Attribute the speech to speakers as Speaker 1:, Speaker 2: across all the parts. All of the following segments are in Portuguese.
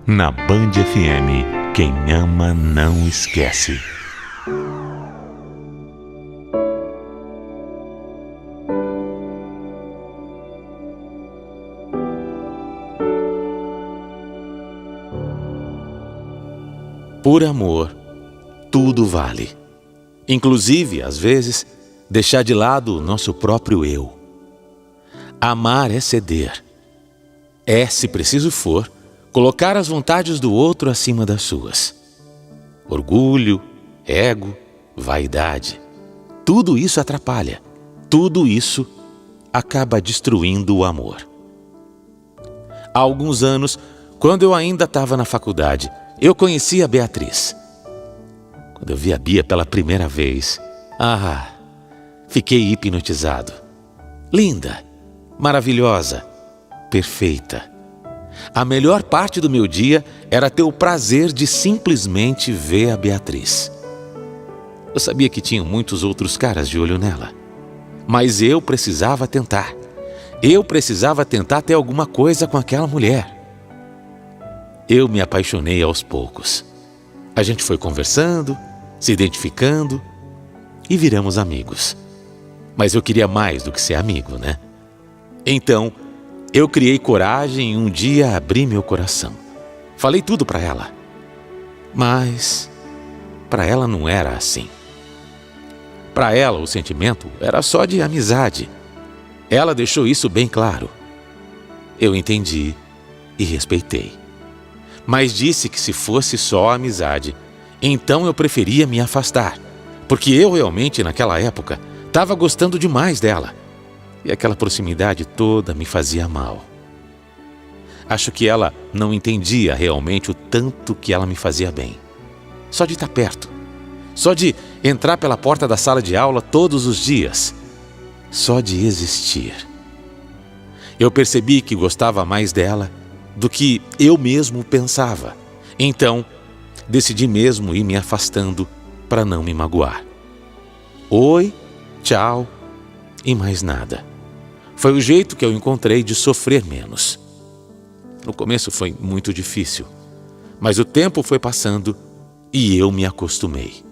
Speaker 1: Na Band FM, quem ama não esquece.
Speaker 2: Por amor, tudo vale. Inclusive, às vezes, deixar de lado o nosso próprio eu. Amar é ceder. É, se preciso for, colocar as vontades do outro acima das suas. Orgulho, ego, vaidade. Tudo isso atrapalha. Tudo isso acaba destruindo o amor. Há alguns anos, quando eu ainda estava na faculdade, eu conheci a Beatriz. Quando eu vi a Bia pela primeira vez, fiquei hipnotizado. Linda, maravilhosa, perfeita. A melhor parte do meu dia era ter o prazer de simplesmente ver a Beatriz. Eu sabia que tinham muitos outros caras de olho nela, mas eu precisava tentar. Eu precisava tentar ter alguma coisa com aquela mulher. Eu me apaixonei aos poucos. A gente foi conversando, se identificando e viramos amigos. Mas eu queria mais do que ser amigo, né? Então, eu criei coragem e um dia abri meu coração. Falei tudo para ela. Mas para ela não era assim. Para ela, o sentimento era só de amizade. Ela deixou isso bem claro. Eu entendi e respeitei. Mas disse que se fosse só amizade, então eu preferia me afastar, porque eu realmente, naquela época, estava gostando demais dela. E aquela proximidade toda me fazia mal. Acho que ela não entendia realmente o tanto que ela me fazia bem. Só de estar perto. Só de entrar pela porta da sala de aula todos os dias. Só de existir. Eu percebi que gostava mais dela do que eu mesmo pensava. Então, decidi mesmo ir me afastando para não me magoar. Oi, tchau e mais nada. Foi o jeito que eu encontrei de sofrer menos. No começo foi muito difícil, mas o tempo foi passando e eu me acostumei.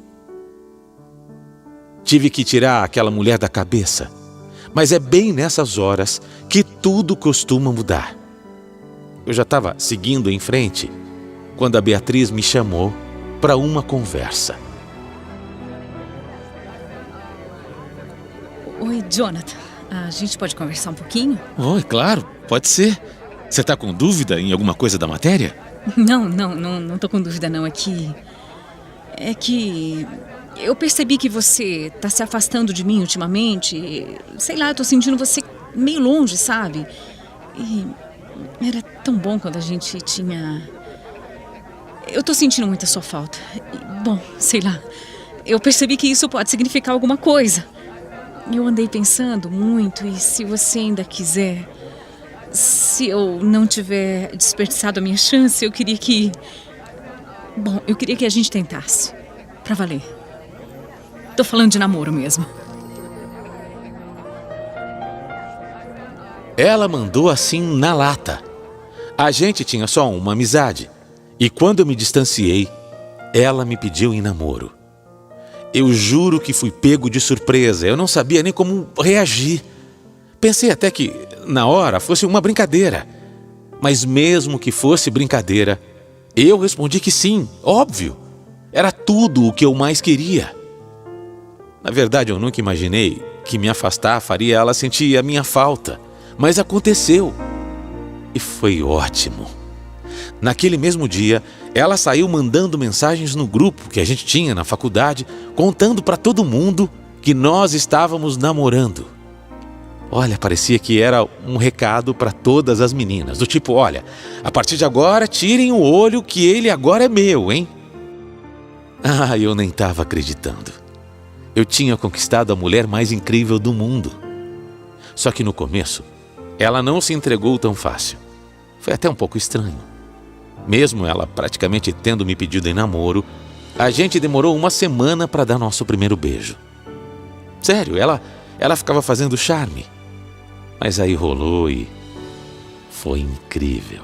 Speaker 2: Tive que tirar aquela mulher da cabeça, mas é bem nessas horas que tudo costuma mudar. Eu já estava seguindo em frente quando a Beatriz me chamou para uma conversa.
Speaker 3: Oi, Jonathan. A gente pode conversar um pouquinho?
Speaker 2: Oi, claro, pode ser. Você está com dúvida em alguma coisa da matéria?
Speaker 3: Não tô com dúvida não. É que eu percebi que você tá se afastando de mim ultimamente. Sei lá, eu tô sentindo você meio longe, sabe? E era tão bom quando a gente tinha... Eu tô sentindo muito a sua falta. Bom, sei lá. Eu percebi que isso pode significar alguma coisa. Eu andei pensando muito e se você ainda quiser... Se eu não tiver desperdiçado a minha chance, eu queria que... Bom, eu queria que a gente tentasse. Pra valer. Tô falando de namoro mesmo.
Speaker 2: Ela mandou assim na lata. A gente tinha só uma amizade. E quando eu me distanciei, ela me pediu em namoro. Eu juro que fui pego de surpresa. Eu não sabia nem como reagir. Pensei até que, na hora, fosse uma brincadeira. Mas mesmo que fosse brincadeira, eu respondi que sim, óbvio. Era tudo o que eu mais queria. Na verdade, eu nunca imaginei que me afastar faria ela sentir a minha falta. Mas aconteceu. E foi ótimo. Naquele mesmo dia, ela saiu mandando mensagens no grupo que a gente tinha na faculdade, contando para todo mundo que nós estávamos namorando. Olha, parecia que era um recado para todas as meninas, do tipo, olha, a partir de agora tirem o olho que ele agora é meu, hein? Eu nem estava acreditando. Eu tinha conquistado a mulher mais incrível do mundo. Só que no começo, ela não se entregou tão fácil. Foi até um pouco estranho. Mesmo ela praticamente tendo me pedido em namoro, a gente demorou uma semana para dar nosso primeiro beijo. Sério, ela ficava fazendo charme. Mas aí rolou e foi incrível.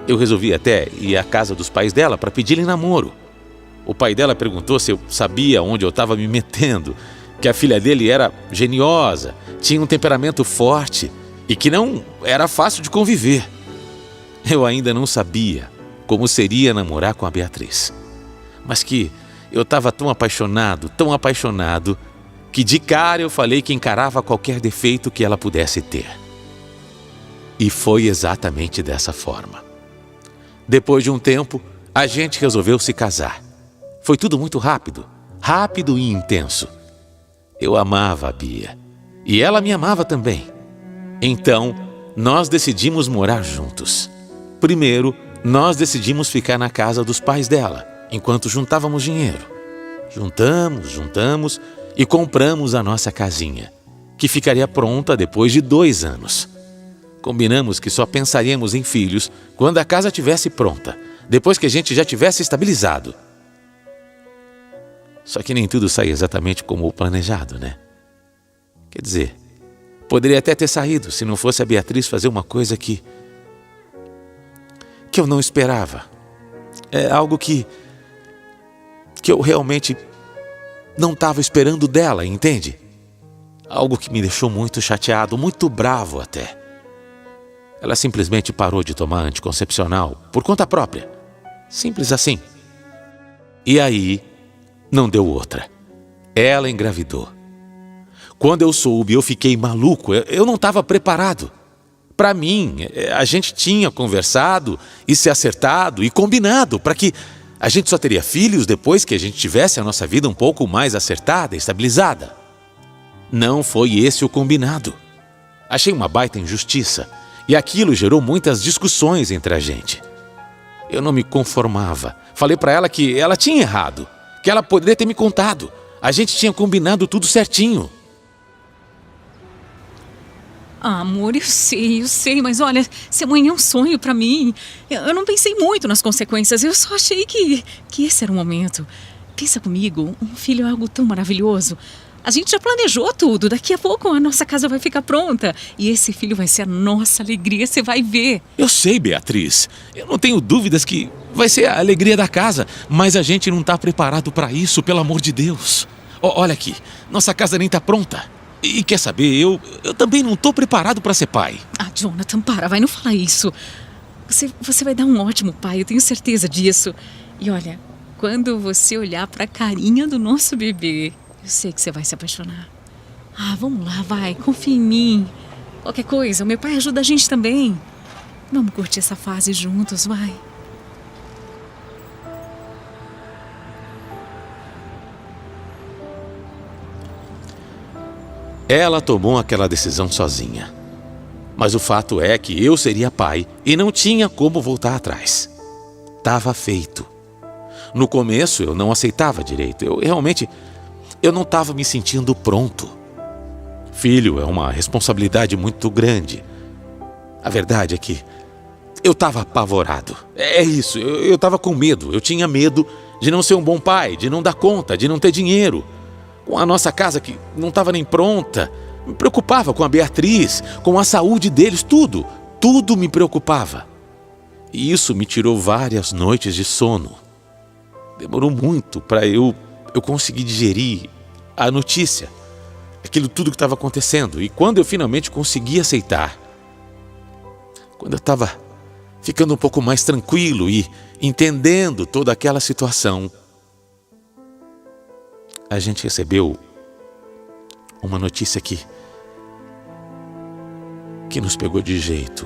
Speaker 2: Eu resolvi até ir à casa dos pais dela para pedir-lhe namoro. O pai dela perguntou se eu sabia onde eu estava me metendo, que a filha dele era geniosa, tinha um temperamento forte e que não era fácil de conviver. Eu ainda não sabia como seria namorar com a Beatriz, mas que eu estava tão apaixonado, que de cara eu falei que encarava qualquer defeito que ela pudesse ter. E foi exatamente dessa forma. Depois de um tempo, a gente resolveu se casar. Foi tudo muito rápido e intenso. Eu amava a Bia e ela me amava também. Então, nós decidimos morar juntos. Primeiro, nós decidimos ficar na casa dos pais dela, enquanto juntávamos dinheiro. Juntamos e compramos a nossa casinha, que ficaria pronta depois de 2 anos. Combinamos que só pensaríamos em filhos quando a casa estivesse pronta, depois que a gente já tivesse estabilizado. Só que nem tudo sai exatamente como o planejado, né? Quer dizer, poderia até ter saído se não fosse a Beatriz fazer uma coisa que eu não esperava. É algo que eu realmente não estava esperando dela, entende? Algo que me deixou muito chateado, muito bravo até. Ela simplesmente parou de tomar anticoncepcional por conta própria. Simples assim. E aí, não deu outra. Ela engravidou. Quando eu soube, eu fiquei maluco. Eu não estava preparado. Para mim, a gente tinha conversado e se acertado e combinado para que a gente só teria filhos depois que a gente tivesse a nossa vida um pouco mais acertada, estabilizada. Não foi esse o combinado. Achei uma baita injustiça e aquilo gerou muitas discussões entre a gente. Eu não me conformava. Falei para ela que ela tinha errado, que ela poderia ter me contado. A gente tinha combinado tudo certinho.
Speaker 3: Ah, amor, eu sei, mas olha, ser mãe é um sonho pra mim. Eu não pensei muito nas consequências, eu só achei que esse era o momento. Pensa comigo, um filho é algo tão maravilhoso. A gente já planejou tudo, daqui a pouco a nossa casa vai ficar pronta. E esse filho vai ser a nossa alegria, você vai ver.
Speaker 2: Eu sei, Beatriz, eu não tenho dúvidas que vai ser a alegria da casa, mas a gente não está preparado para isso, pelo amor de Deus. Olha aqui, nossa casa nem está pronta. E quer saber, eu também não estou preparado para ser pai.
Speaker 3: Ah, Jonathan, vai, não falar isso. Você vai dar um ótimo pai, eu tenho certeza disso. E olha, quando você olhar para a carinha do nosso bebê, eu sei que você vai se apaixonar. Ah, vamos lá, vai, confia em mim. Qualquer coisa, o meu pai ajuda a gente também. Vamos curtir essa fase juntos, vai.
Speaker 2: Ela tomou aquela decisão sozinha. Mas o fato é que eu seria pai e não tinha como voltar atrás. Estava feito. No começo eu não aceitava direito. Eu não estava me sentindo pronto. Filho é uma responsabilidade muito grande. A verdade é que eu estava apavorado. É isso, eu estava com medo. Eu tinha medo de não ser um bom pai, de não dar conta, de não ter dinheiro. Com a nossa casa que não estava nem pronta. Me preocupava com a Beatriz, com a saúde deles, tudo me preocupava. E isso me tirou várias noites de sono. Demorou muito para eu conseguir digerir a notícia, aquilo tudo que estava acontecendo. E quando eu finalmente consegui aceitar, quando eu estava ficando um pouco mais tranquilo e entendendo toda aquela situação, a gente recebeu uma notícia que nos pegou de jeito.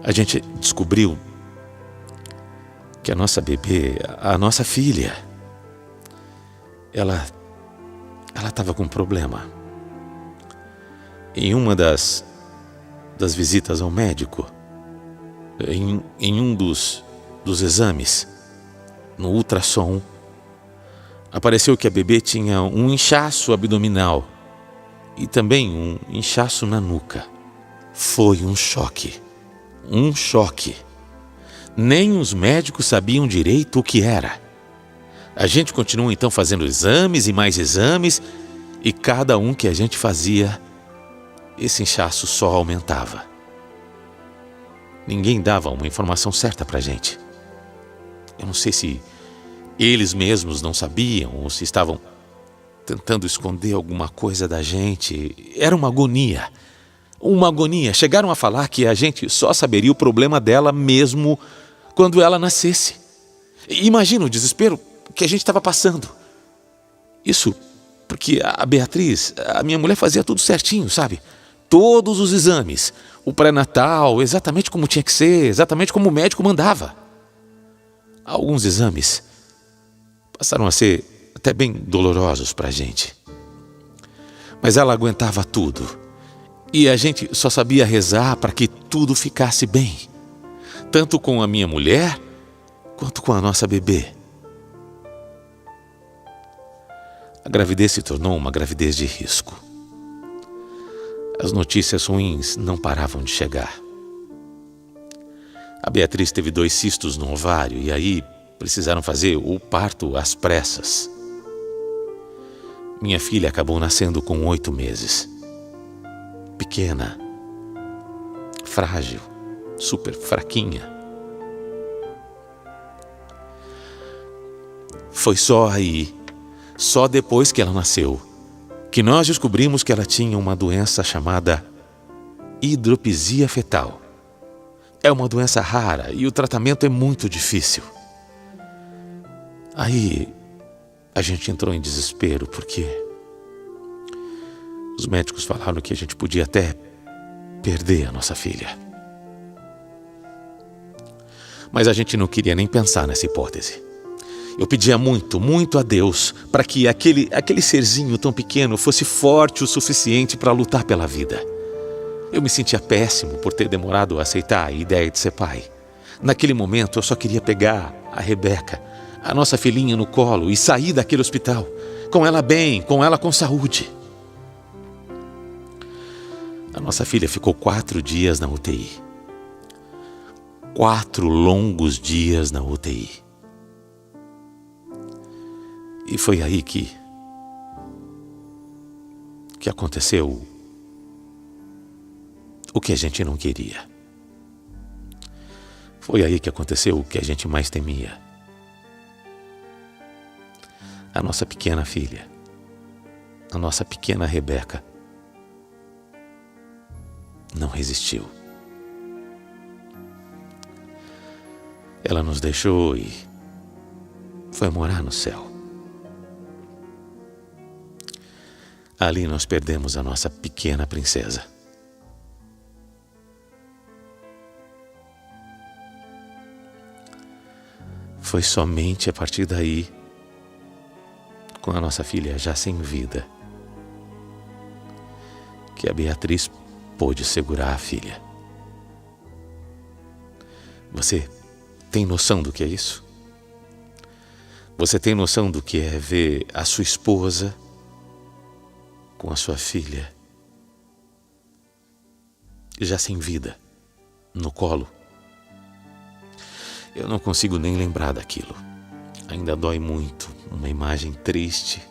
Speaker 2: A gente descobriu que a nossa bebê, a nossa filha, ela estava com um problema. Em uma das visitas ao médico, em um dos exames, no ultrassom, apareceu que a bebê tinha um inchaço abdominal e também um inchaço na nuca. Foi um choque. Nem os médicos sabiam direito o que era. A gente continuou então fazendo exames e mais exames, e cada um que a gente fazia, esse inchaço só aumentava. Ninguém dava uma informação certa pra gente. Eu não sei se eles mesmos não sabiam ou se estavam tentando esconder alguma coisa da gente. Era uma agonia. Uma agonia. Chegaram a falar que a gente só saberia o problema dela mesmo quando ela nascesse. Imagina o desespero que a gente estava passando. Isso porque a Beatriz, a minha mulher, fazia tudo certinho, sabe? Todos os exames, o pré-natal, exatamente como tinha que ser, exatamente como o médico mandava. Alguns exames passaram a ser até bem dolorosos para a gente. Mas ela aguentava tudo. E a gente só sabia rezar para que tudo ficasse bem. Tanto com a minha mulher, quanto com a nossa bebê. A gravidez se tornou uma gravidez de risco. As notícias ruins não paravam de chegar. A Beatriz teve 2 cistos no ovário e aí precisaram fazer o parto às pressas. Minha filha acabou nascendo com 8 meses. Pequena, frágil, super fraquinha. Foi só aí, só depois que ela nasceu, que nós descobrimos que ela tinha uma doença chamada hidropisia fetal. É uma doença rara e o tratamento é muito difícil. Aí a gente entrou em desespero porque os médicos falaram que a gente podia até perder a nossa filha. Mas a gente não queria nem pensar nessa hipótese. Eu pedia muito, muito a Deus para que aquele serzinho tão pequeno fosse forte o suficiente para lutar pela vida. Eu me sentia péssimo por ter demorado a aceitar a ideia de ser pai. Naquele momento eu só queria pegar a Rebeca, a nossa filhinha, no colo e sair daquele hospital, com ela bem, com ela com saúde. A nossa filha ficou 4 dias na UTI. 4 longos dias na UTI. E foi aí que aconteceu o que a gente não queria. Foi aí que aconteceu o que a gente mais temia. A nossa pequena filha, a nossa pequena Rebeca, não resistiu. Ela nos deixou e foi morar no céu. Ali nós perdemos a nossa pequena princesa. Foi somente a partir daí, com a nossa filha já sem vida, que a Beatriz pôde segurar a filha. Você tem noção do que é isso? Você tem noção do que é ver a sua esposa com a sua filha já sem vida, no colo? Eu não consigo nem lembrar daquilo. Ainda dói muito, uma imagem triste,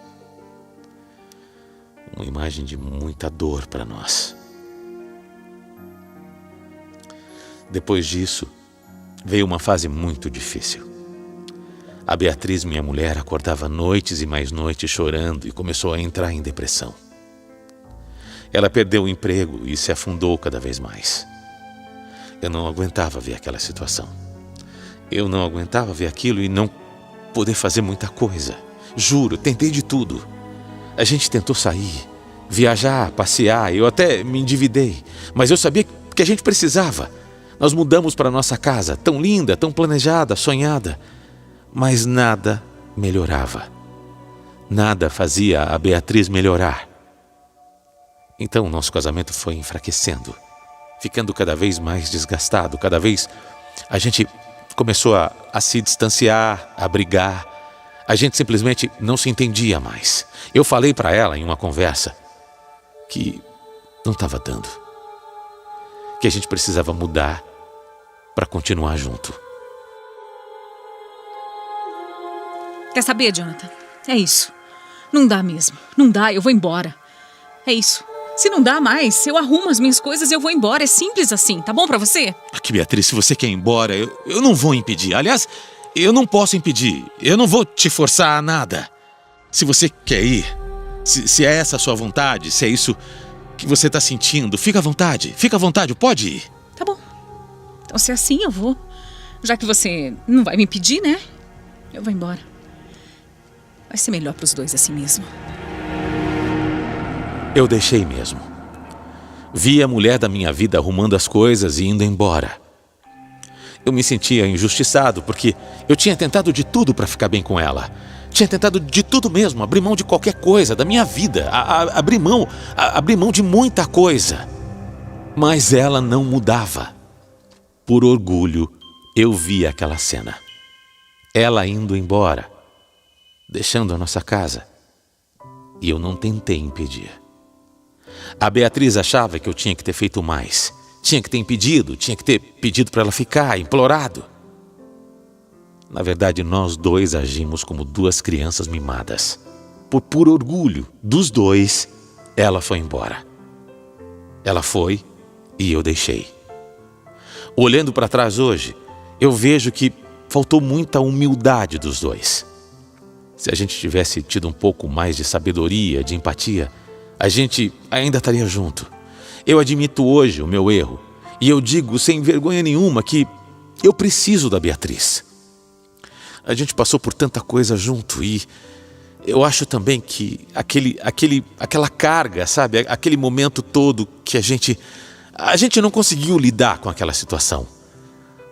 Speaker 2: uma imagem de muita dor para nós. Depois disso, veio uma fase muito difícil. A Beatriz, minha mulher, acordava noites e mais noites chorando e começou a entrar em depressão. Ela perdeu o emprego e se afundou cada vez mais. Eu não aguentava ver aquela situação. Eu não aguentava ver aquilo e não poder fazer muita coisa. Juro, tentei de tudo. A gente tentou sair, viajar, passear, eu até me endividei, mas eu sabia que a gente precisava. Nós mudamos para nossa casa, tão linda, tão planejada, sonhada, mas nada melhorava. Nada fazia a Beatriz melhorar. Então nosso casamento foi enfraquecendo, ficando cada vez mais desgastado. Cada vez a gente começou a se distanciar, a brigar. A gente simplesmente não se entendia mais. Eu falei para ela em uma conversa que não estava dando, que a gente precisava mudar para continuar junto.
Speaker 3: Quer saber, Jonathan? É isso. Não dá mesmo. Não dá, eu vou embora. É isso. Se não dá mais, eu arrumo as minhas coisas e eu vou embora. É simples assim, tá bom pra você?
Speaker 2: Aqui, Beatriz, se você quer ir embora, eu não vou impedir. Aliás, eu não posso impedir. Eu não vou te forçar a nada. Se você quer ir, se é essa a sua vontade, se é isso que você tá sentindo, fica à vontade, pode ir.
Speaker 3: Tá bom. Então, se é assim, eu vou. Já que você não vai me impedir, né? Eu vou embora. Vai ser melhor pros dois assim mesmo.
Speaker 2: Eu deixei mesmo. Vi a mulher da minha vida arrumando as coisas e indo embora. Eu me sentia injustiçado porque eu tinha tentado de tudo para ficar bem com ela. Tinha tentado de tudo mesmo, abrir mão de qualquer coisa, da minha vida, abrir mão de muita coisa. Mas ela não mudava. Por orgulho, eu vi aquela cena. Ela indo embora, deixando a nossa casa. E eu não tentei impedir. A Beatriz achava que eu tinha que ter feito mais. Tinha que ter impedido, tinha que ter pedido para ela ficar, implorado. Na verdade, nós dois agimos como duas crianças mimadas. Por puro orgulho dos dois, ela foi embora. Ela foi e eu deixei. Olhando para trás hoje, eu vejo que faltou muita humildade dos dois. Se a gente tivesse tido um pouco mais de sabedoria, de empatia, a gente ainda estaria junto. Eu admito hoje o meu erro. E eu digo sem vergonha nenhuma que eu preciso da Beatriz. A gente passou por tanta coisa junto e eu acho também que aquela carga, sabe? Aquele momento todo que a gente não conseguiu lidar com aquela situação.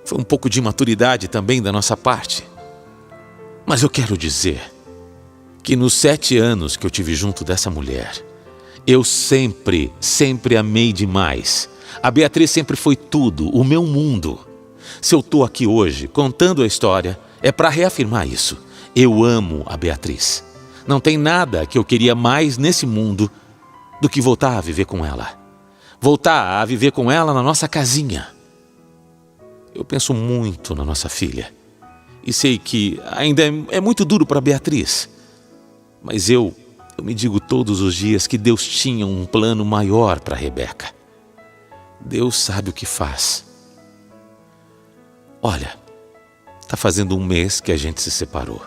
Speaker 2: Foi um pouco de imaturidade também da nossa parte. Mas eu quero dizer que nos 7 anos que eu tive junto dessa mulher, eu sempre amei demais. A Beatriz sempre foi tudo, o meu mundo. Se eu estou aqui hoje contando a história, é para reafirmar isso. Eu amo a Beatriz. Não tem nada que eu queria mais nesse mundo do que voltar a viver com ela. Voltar a viver com ela na nossa casinha. Eu penso muito na nossa filha. E sei que ainda é muito duro para a Beatriz. Mas eu me digo todos os dias que Deus tinha um plano maior para a Rebeca. Deus sabe o que faz. Olha, está fazendo 1 mês que a gente se separou.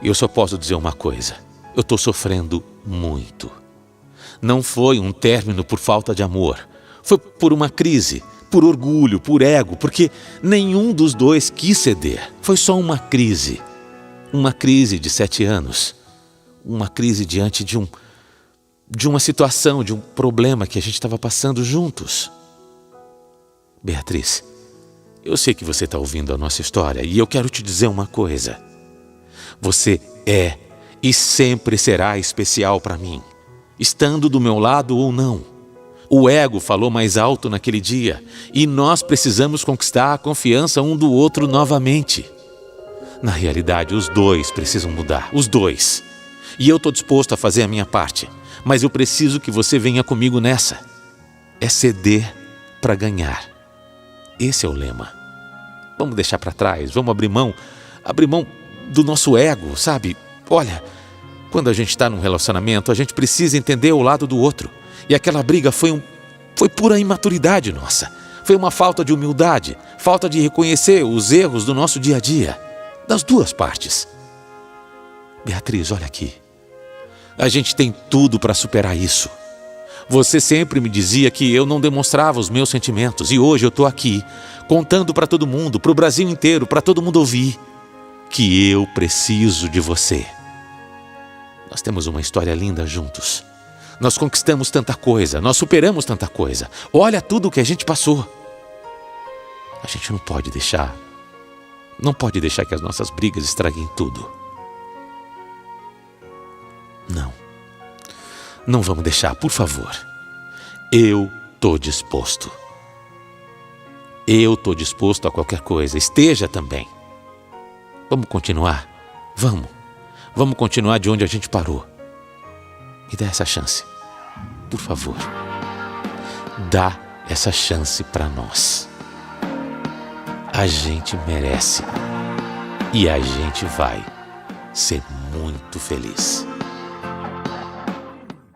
Speaker 2: E eu só posso dizer uma coisa. Eu estou sofrendo muito. Não foi um término por falta de amor. Foi por uma crise, por orgulho, por ego, porque nenhum dos dois quis ceder. Foi só uma crise. Uma crise de 7 anos. Uma crise diante de uma situação, de um problema que a gente estava passando juntos. Beatriz, eu sei que você está ouvindo a nossa história e eu quero te dizer uma coisa. Você é e sempre será especial para mim, estando do meu lado ou não. O ego falou mais alto naquele dia e nós precisamos conquistar a confiança um do outro novamente. Na realidade, os dois precisam mudar, os dois. E eu estou disposto a fazer a minha parte, mas eu preciso que você venha comigo nessa. É ceder para ganhar. Esse é o lema. Vamos deixar para trás, vamos abrir mão do nosso ego, sabe? Olha, quando a gente está num relacionamento, a gente precisa entender o lado do outro. E aquela briga foi pura imaturidade nossa. Foi uma falta de humildade, falta de reconhecer os erros do nosso dia a dia, das duas partes. Beatriz, olha aqui. A gente tem tudo para superar isso. Você sempre me dizia que eu não demonstrava os meus sentimentos. E hoje eu estou aqui, contando para todo mundo, para o Brasil inteiro, para todo mundo ouvir, que eu preciso de você. Nós temos uma história linda juntos. Nós conquistamos tanta coisa, nós superamos tanta coisa. Olha tudo o que a gente passou. A gente não pode deixar que as nossas brigas estraguem tudo. Não vamos deixar, por favor. Eu estou disposto. Eu estou disposto a qualquer coisa, esteja também. Vamos continuar? Vamos continuar de onde a gente parou. Me dá essa chance, por favor. Dá essa chance para nós. A gente merece. E a gente vai ser muito feliz.